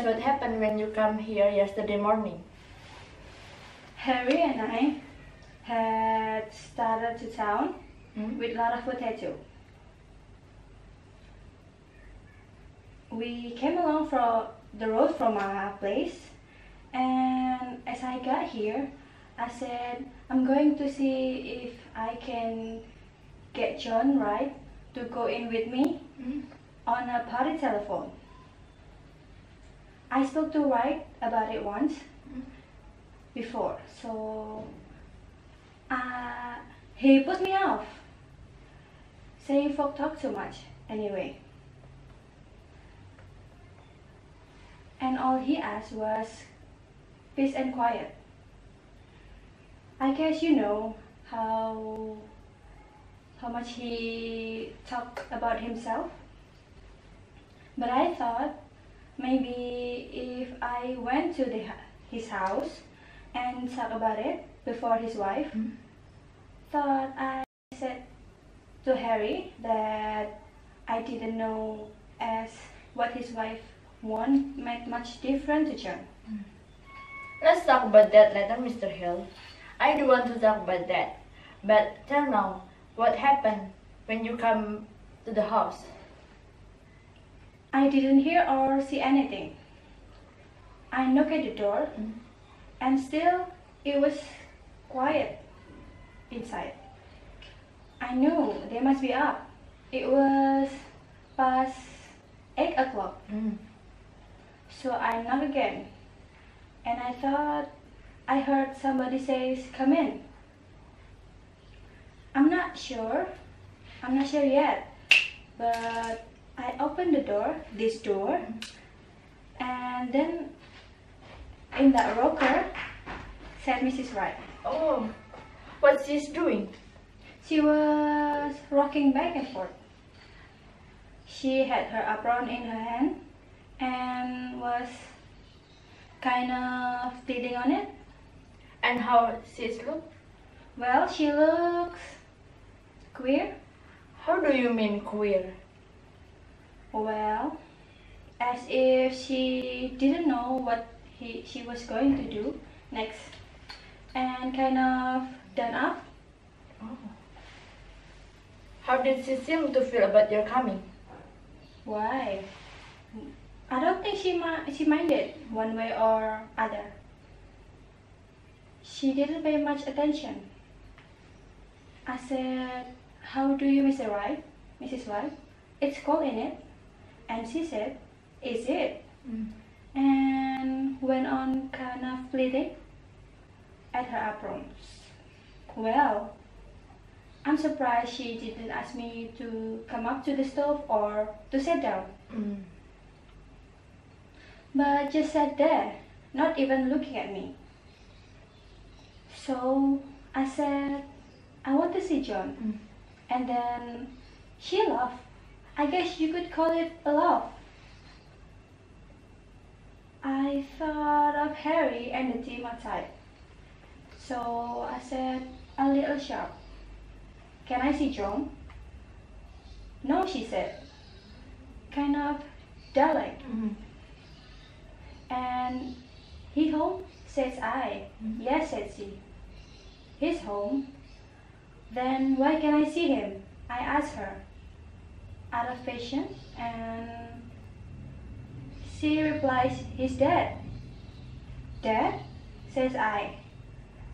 us what happened when you come here yesterday morning. Harry and I had started to town with a lot of potato. We came along from the road from our place, and as I got here, I said I'm going to see if I can get John right to go in with me on a party telephone. I spoke to Wright about it once before, so he put me off, saying folk talk too much anyway. And all he asked was peace and quiet. I guess you know how much he talked about himself. But I thought maybe if I went to his house and talked about it before his wife, thought I said to Harry that I didn't know as what his wife want made much different to John. Let's talk about that later, Mr. Hill. I do want to talk about that. But tell now, what happened when you come to the house? I didn't hear or see anything. I knocked at the door, and still it was quiet inside. I knew they must be up. It was past 8 o'clock. So I knocked again, and I thought I heard somebody say, "Come in." I'm not sure yet, but I opened this door, and then in that rocker sat Mrs. Wright. Oh, what's she doing? She was rocking back and forth. She had her apron in her hand and was kind of bleeding on it. And how she look? Well, she looks queer. How do you mean queer? Well, as if she didn't know what she was going to do next, and kind of done up. Oh. How did she seem to feel about your coming? Why? I don't think she minded one way or other. She didn't pay much attention. I said, "How do you, Mr. Wright? Mrs. Wright? It's cold in it." And she said, "Is it?" And went on kind of pleading at her aprons. Well, I'm surprised she didn't ask me to come up to the stove or to sit down. But just sat there, not even looking at me. So I said, "I want to see John." And then she laughed. I guess you could call it a laugh. I thought of Harry and the team outside. So I said, a little sharp, "Can I see John?" "No," she said, kind of dull-like. "And he home?" says I. "Yes," said she. "He's home." "Then why can I see him?" I asked her, out of patience, and she replies, "He's dead." "Dead?" says I.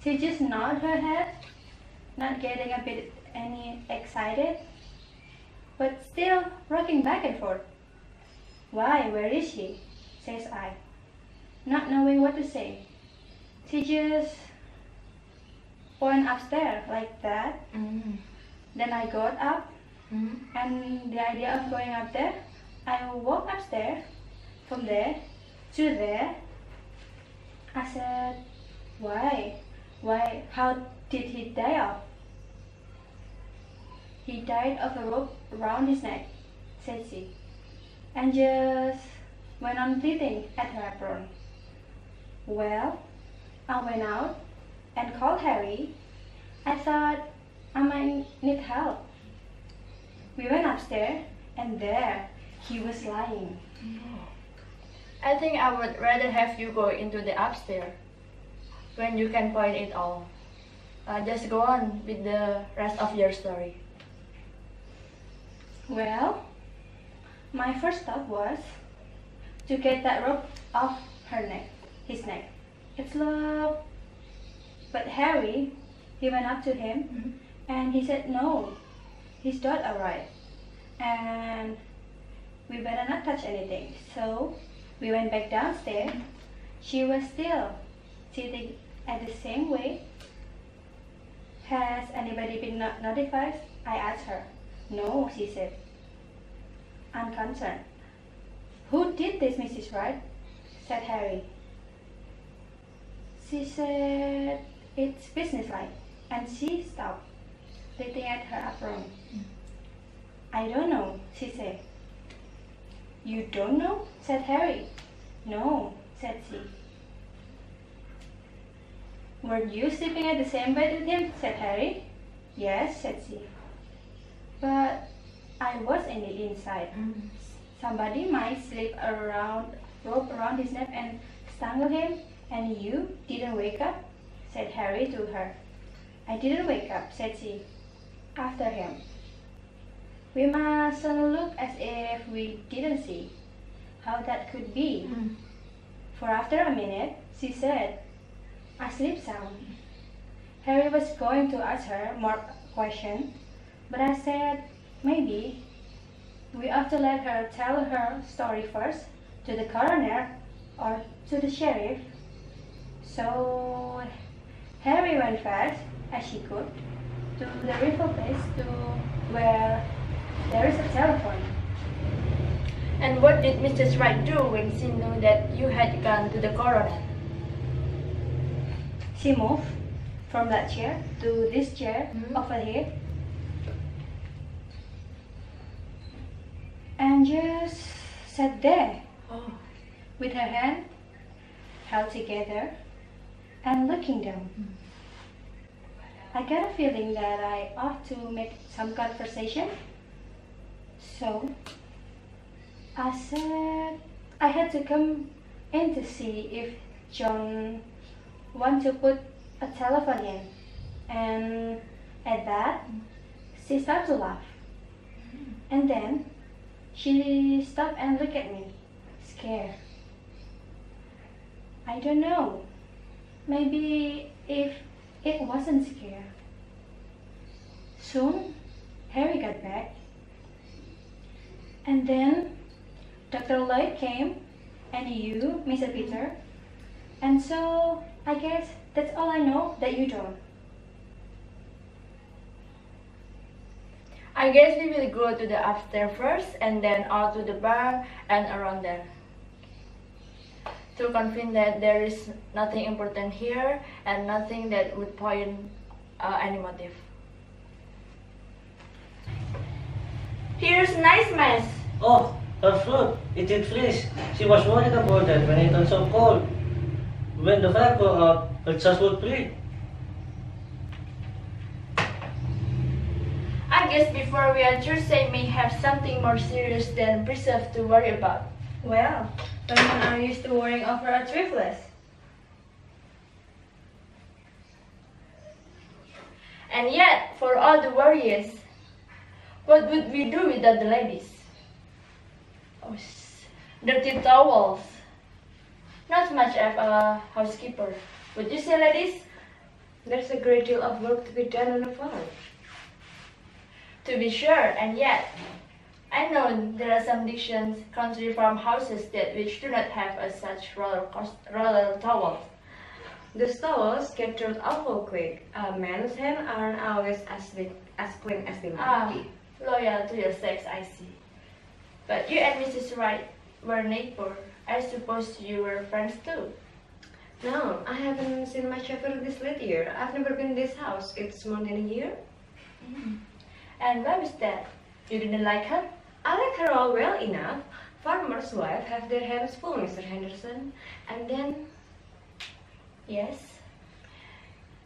She just nodded her head, not getting a bit any excited, but still rocking back and forth. "Why, where is he?" says I, not knowing what to say. She just went upstairs like that. Then I got up, and the idea of going up there, I walked upstairs, from there to there. I said, Why, how did he die of?" "He died of a rope around his neck," said she, and just went on pleading at her apron. Well, I went out and called Harry. I thought I might need help. We went upstairs, and there he was lying. I think I would rather have you go into the upstairs when you can point it all. Just go on with the rest of your story. Well, my first thought was to get that rope off his neck. It's love. But Harry, he went up to him and he said no, he's not alright. And we better not touch anything. So we went back downstairs. She was still sitting at the same way. Has anybody been notified? I asked her. No, she said, unconcerned. Who did this, Mrs. Wright? Said Harry. She said it's businesslike, and she stopped, looking at her apron. I don't know, she said. You don't know? Said Harry. No, said she. Were you sleeping at the same bed with him? Said Harry. Yes, said she. But I was in the inside. Somebody might slip rope around his neck and strangle him, and you didn't wake up? Said Harry to her. I didn't wake up, said she, after him. We mustn't look as if we didn't see how that could be. For after a minute, she said, I sleep sound. Harry was going to ask her more questions, but I said, maybe we ought to let her tell her story first to the coroner or to the sheriff. So Harry went fast as she could to the river place to where there is a telephone. And what did Mrs. Wright do when she knew that you had gone to the coroner? She moved from that chair to this chair over here and just sat there with her hand held together and looking down. I got a feeling that I ought to make some conversation, so I said I had to come in to see if John want to put a telephone in, and at that she started to laugh, and then she stopped and looked at me, scared. I don't know, maybe if it wasn't scared. Soon Harry got back, and then Dr. Lloyd came, and you, Mr. Peter, and so I guess that's all I know that you don't. I guess we will go to the upstairs first and then out to the bar and around there. To convince that there is nothing important here and nothing that would point any motive. Here's nice mess. Oh, her fruit. It did freeze. She was worried about that when it turned so cold. When the fire go out, her chest would break. I guess before we are Thursday may have something more serious than preserve to worry about. Well, women are used to worrying over a trifles. And yet, for all the worries, what would we do without the ladies? Oh, dirty towels. Not much of a housekeeper. Would you say, ladies? There's a great deal of work to be done on the farm. To be sure, and yet, I know there are some distant country farmhouses that which do not have such roller towels. The towels get dirt awful quick. Men's hands aren't always as clean as they might be. Loyal to your sex, I see. But you and Mrs. Wright were neighbors. I suppose you were friends too. No, I haven't seen much of her this late year. I've never been in this house. It's more than a year. And why was that? You didn't like her? I like her all well enough. Farmers' wives have their hands full, Mr. Henderson. And then, Yes.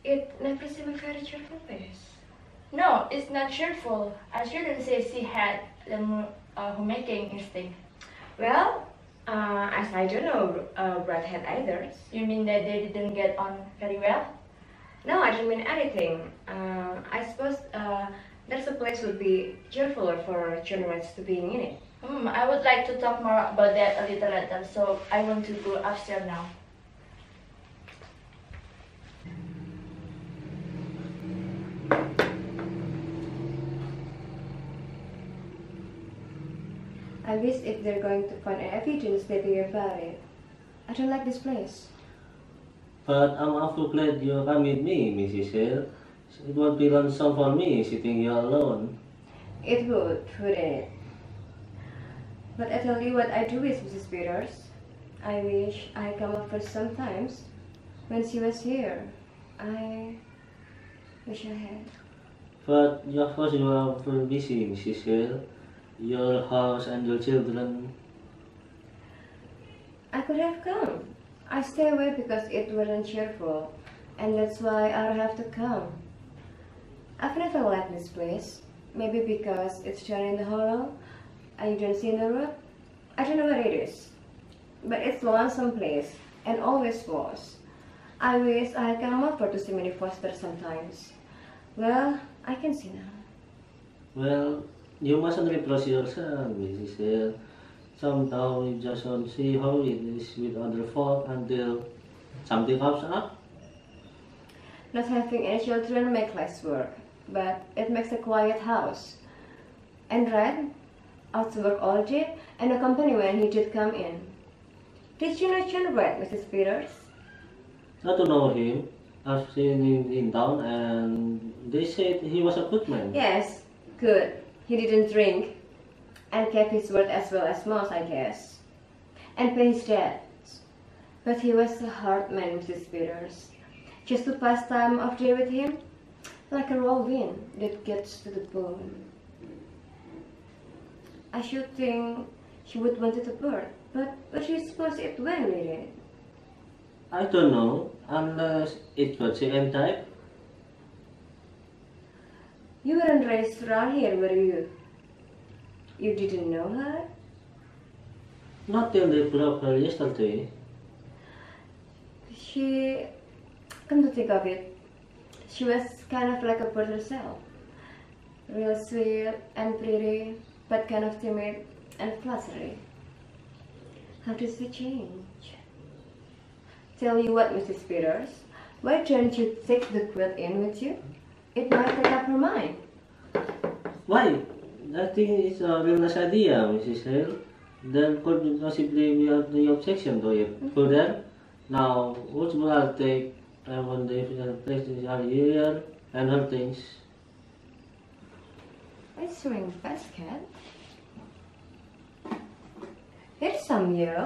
it never seemed a very cheerful face. No, it's not cheerful. I shouldn't say she had the homemaking instinct. Well, As I don't know redhead either. You mean that they didn't get on very well? No, I don't mean anything. I suppose there's a place would be cheerfuler for journalists to being in it. I would like to talk more about that a little later, so I want to go upstairs now. I wish if they're going to find evidence maybe about it. I don't like this place. But I'm awful glad you come with me, Mrs. Hill. It would be lonesome for me sitting here alone. It would, wouldn't it? But I tell you what I do with Mrs. Peters. I wish I come over sometimes. When she was here, I wish I had. But of course you are very busy, Mrs. Hill. Your house and your children. I could have come. I stay away because it wasn't cheerful, and that's why I have to come. I've never liked this place. Maybe because it's down in the hollow and you don't see the road. I don't know what it is, but it's lonesome place and always was. I wish I had come over to see Minnie Foster sometimes. Well, I can see now. Well, you mustn't reproach yourself, Mrs. Hill. Sometimes you just don't see how it is with other folk until something comes up. Not having any children makes less work, but it makes a quiet house. And Red, out to work all day, and accompany when he did come in. Did you know John Red, Mrs. Peters? Not to know him. I've seen him in town and they said he was a good man. Yes, good. He didn't drink, and kept his word as well as most, I guess, and paid his debts. But he was a hard man, Mrs. Peters. Just to pass time of day with him, like a raw wind that gets to the bone. I should think he would want it to burn, but what do you suppose it went with it? I don't know, unless it was the M type. You weren't raised around here, were you? You didn't know her? Not till they broke her yesterday. Come to think of it, she was kind of like a bird herself. Real sweet and pretty, but kind of timid and fluttery. How did she change? Tell you what, Mrs. Peters, why don't you take the quilt in with you? It might take up her mind. Why? I think it's a real nice idea, Mrs. Hill. There could possibly be the objection to it. Could there? Now, what will I take? I want the places are here and her things. It's swing basket. Here's some, you.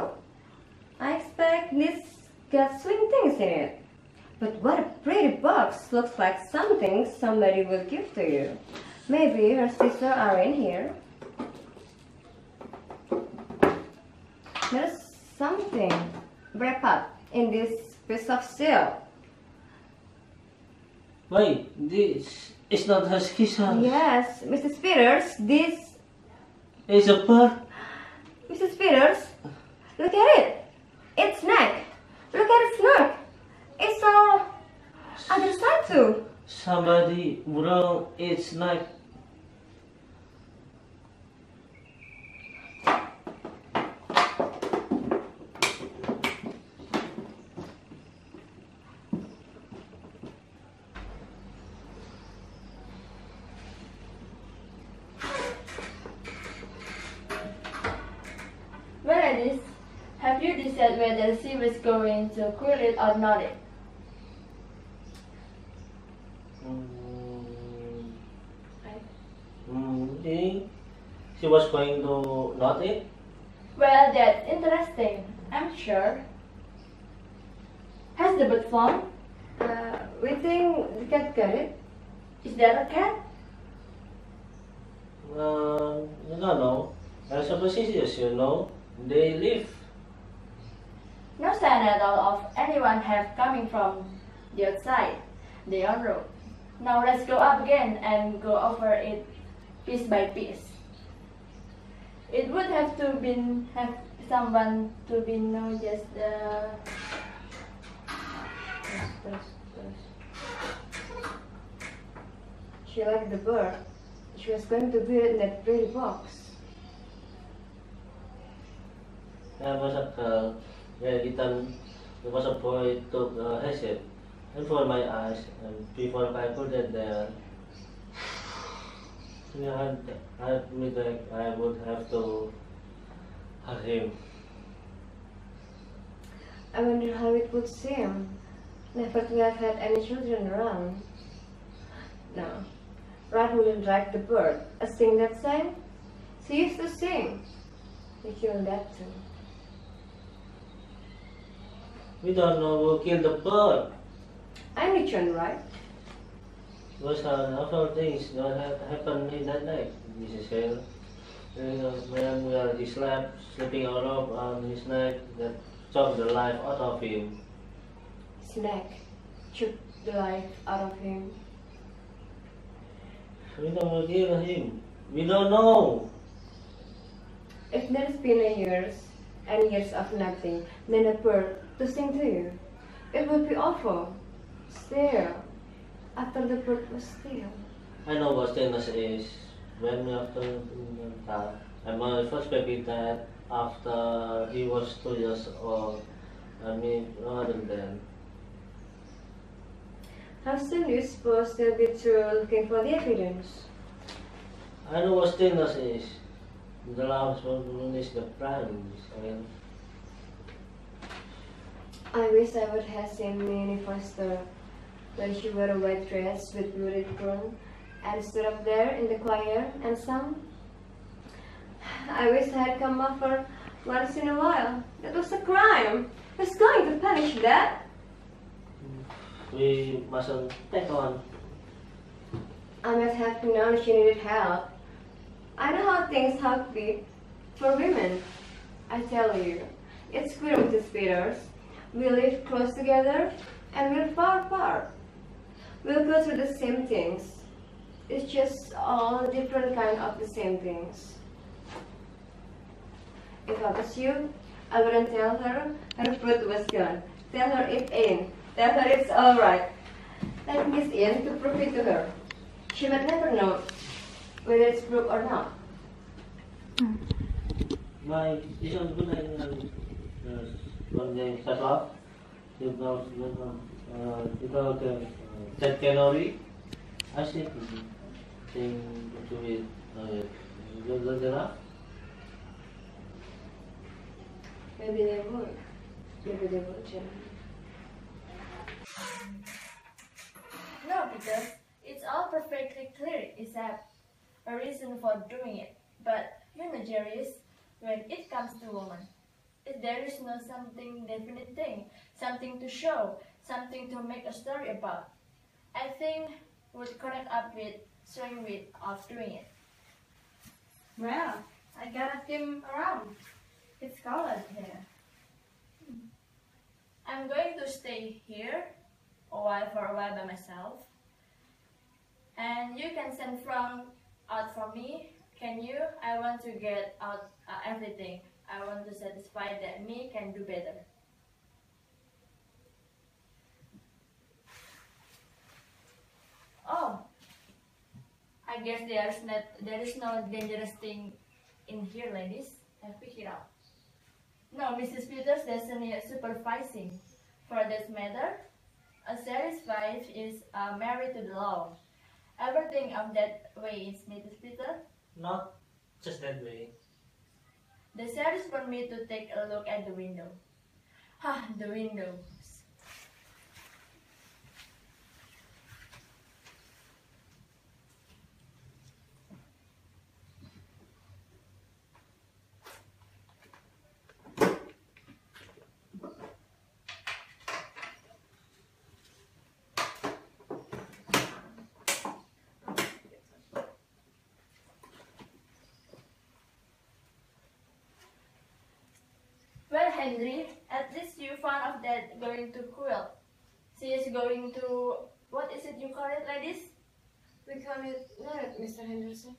I expect this got swing things in it. But what a pretty box. Looks like something somebody will give to you. Maybe her sister are in here. There's something wrapped up in this piece of silk. Wait, this is not her scissors. Yes, Mrs. Peters, this... It's a bird. Mrs. Peters, look at it. Its neck. Look at its neck. It's all other side too. Somebody broke its neck. Well, Alice, have you decided whether she was going to quit it or not? She was going to not it? Well, that's interesting, I'm sure. Has the bird flown? We think the cat got it. Is there a cat? No. As a superstitious, you know, they live. No sign at all of anyone have coming from the outside, the on road. Now let's go up again and go over it piece by piece. It would have someone to be know just the She liked the bird. She was going to build it in that pretty box. There was a girl, there was a boy took acid and for my eyes, and before I put it there, I would have to hug him. I wonder how it would seem never to have had any children around. No, Rod wouldn't like the bird. A sing that sang? She used to sing. He killed that too. We don't know who killed the bird. I'm Richard, right? Those are awful things that happened in that night, Mrs. Hale. When he slept, sleeping all over on his neck, that choked the life out of him. Snack took the life out of him. We don't know kill him. We don't know. If there's been a years and years of nothing, then a bird to sing to you, it would be awful. Still, after the bird was still. I know what stillness is. When after and my first baby died after he was 2 years old. I mean, other than that. How soon do you suppose they'll be through looking for the evidence? I know what stillness is. The last one is the prime. I wish I would have seen Minnie Foster when she wore a white dress with blue ribbon and stood up there in the choir and sung. I wish I had come over once in a while. That was a crime. Who's going to punish that? We mustn't take on. I must have known she needed help. I know how things have to be for women. I tell you, it's queer with the Peters. We live close together and we're far apart. We'll go through the same things. It's just all different kind of the same things. If I was you, I wouldn't tell her her fruit was gone. Tell her it ain't. Tell her it's alright. Let Miss Ian to prove it to her. She might never know whether it's proof or not. My isang gunay ng cut off. Ito that calorie. I think to be good enough. Maybe they would. Maybe they would, yeah. No, Peter, it's all perfectly clear except a reason for doing it. But you know, Jarius, when it comes to woman, if there is no something definite thing, something to show, something to make a story about, I think would connect up with showing with of doing it. Well, I gotta him around. It's cold here. I'm going to stay here for a while by myself. And you can send out for me. Can you? I want to get out everything. I want to satisfy that me can do better. Oh, I guess there is no dangerous thing in here, ladies. I pick it up. No, Mrs. Peters doesn't need supervising. For this matter, a series 5 is married to the law. Everything of that way is Mrs. Peters. Not just that way. The series want me to take a look at the window. The windows. Well, Henry, at least you found of that going to quilt. She is going to, what is it you call it, ladies? We call it not Mr. Henderson.